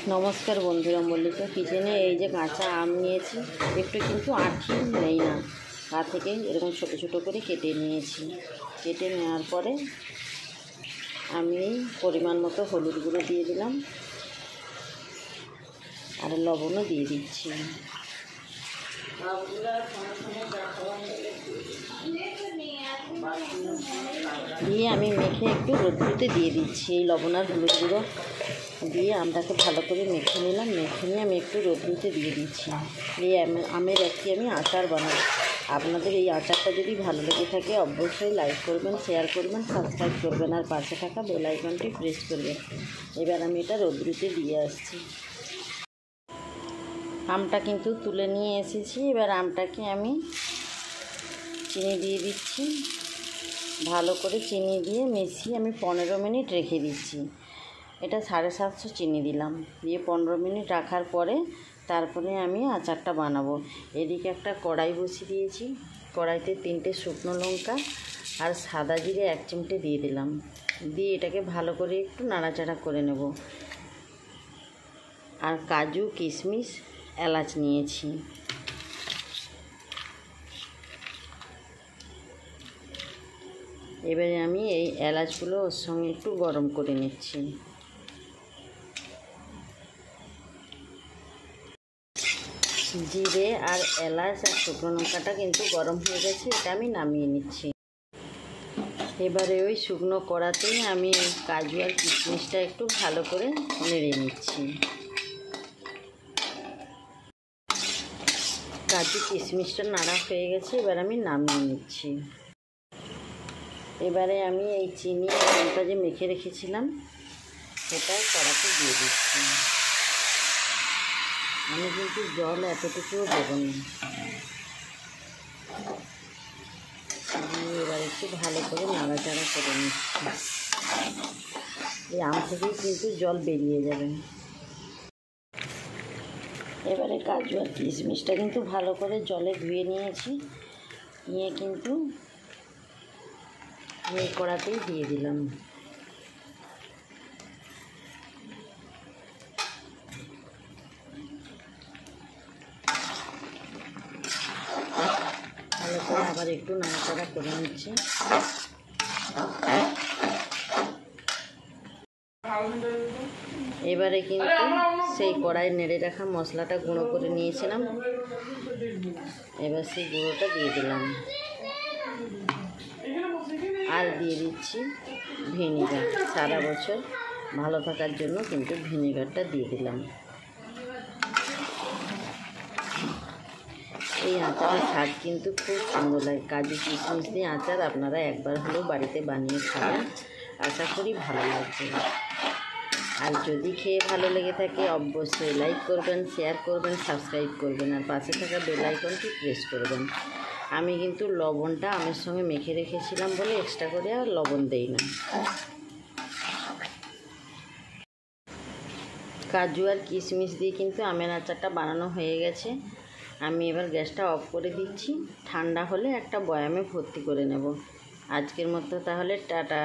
নমস্কার বন্ধুরা, মল্লিকা কিচেনে এই যে কাঁচা আম নিয়েছি, একটু কিন্তু আঁটি নেই না, গা থেকে এরকম ছোট ছোট করে কেটে নিয়েছি। কেটে নেওয়ার পরে আমি পরিমাণ মতো হলুদ গুঁড়ো দিয়ে দিলাম আর লবণও দিয়ে দিচ্ছি। দিয়ে আমি মেখে একটু রোদ্রুতে দিয়ে দিচ্ছি। এই লবণ আর হলুদ গুঁড়ো দিয়ে আমটাকে ভালো করে মেখে নিলাম। মেখে নিয়ে আমি একটু রোদ্রুতে দিয়ে দিচ্ছি। দিয়ে আমের আমি আচার বানাবো। আপনাদের এই আচারটা যদি ভালো লেগে থাকে অবশ্যই লাইক করবেন, শেয়ার করবেন, সাবস্ক্রাইব করবেন আর পাশে থাকা বেল আইকনটি প্রেস করবেন। এবার আমি এটা রোদ্রুতে দিয়ে আসছি। আমটা কিন্তু তুলে নিয়ে এসেছি। এবার আমটাকে আমি চিনি দিয়ে দিচ্ছি। ভালো করে চিনি দিয়ে মিশিয়ে আমি 15 মিনিট রেখে দিচ্ছি। এটা 750 চিনি দিলাম। দিয়ে 15 মিনিট রাখার পরে তারপরে আমি আচারটা বানাবো। এদিকে একটা কড়াই বসিয়ে দিয়েছি। কড়াইতে 3টে শুকনো লঙ্কা আর সাদা জিরে 1 চিমটে দিয়ে দিলাম। দিয়ে এটাকে ভালো করে একটু নাড়াচাড়া করে নেব। আর কাজু, কিশমিশ, এলাচ নিয়েছি। এবারে আমি এই এলাচগুলো ওর সঙ্গে একটু গরম করে নিচ্ছি। জিরে আর এলাচ আর শুকনো লঙ্কাটা কিন্তু গরম হয়ে গেছে, এটা আমি নামিয়ে নিচ্ছি। এবারে ওই শুকনো কড়াতেই আমি কাজু আর কিশমিশটা একটু ভালো করে নেড়ে নিচ্ছি। কাজু কিশমিশটা নাড়া হয়ে গেছে, এবার আমি নামিয়ে নিচ্ছি। এবারে আমি এই চিনি লঙ্কা যে মেখে রেখেছিলাম সেটা কড়াতে দিয়ে দিচ্ছি। আমি কিন্তু জল এতটুকুও দেবো না। এবার একটু ভালো করে নাড়াচাড়া করে নিচ্ছি। এই আম থেকেই কিন্তু জল বেরিয়ে যাবে। এবারে কাজু আর কিশমিশটা কিন্তু ভালো করে জলে ধুয়ে নিয়েছি। নিয়ে কিন্তু এই কড়াতেই দিয়ে দিলাম। ভালো করে আবার একটু নাড়াচাড়া করে নিচ্ছি। এবারে কিন্তু সেই কড়াই নেড়ে রাখা মশলাটা গুঁড়ো করে নিয়েছিলাম, এবার সেই গুঁড়োটা দিয়ে দিলাম। আর দিয়ে দিচ্ছি ভিনিগার। সারা বছর ভালো থাকার জন্য কিন্তু ভিনিগারটা দিয়ে দিলাম। এই আচারের স্বাদ কিন্তু খুব সুন্দর লাগে। কাজু কিশমিশ দিয়ে আচার আপনারা একবার হলেও বাড়িতে বানিয়ে খাবেন, আশা করি ভালো লাগবে। আর যদি খেয়ে ভালো লেগে থাকে অবশ্যই লাইক করবেন, শেয়ার করবেন, সাবস্ক্রাইব করবেন আর পাশে থাকা বেল আইকনটি প্রেস করবেন। আমি কিন্তু লবণটা আমের সঙ্গে মেখে রেখেছিলাম বলে এক্সট্রা করে আর লবণ দেই না। কাজু আর কিশমিশ দিয়ে কিন্তু আমের আচারটা বানানো হয়ে গেছে। আমি এবার গ্যাসটা অফ করে দিচ্ছি। ঠান্ডা হলে একটা বয়ামে ভর্তি করে নেব। আজকের মতো তাহলে টাটা।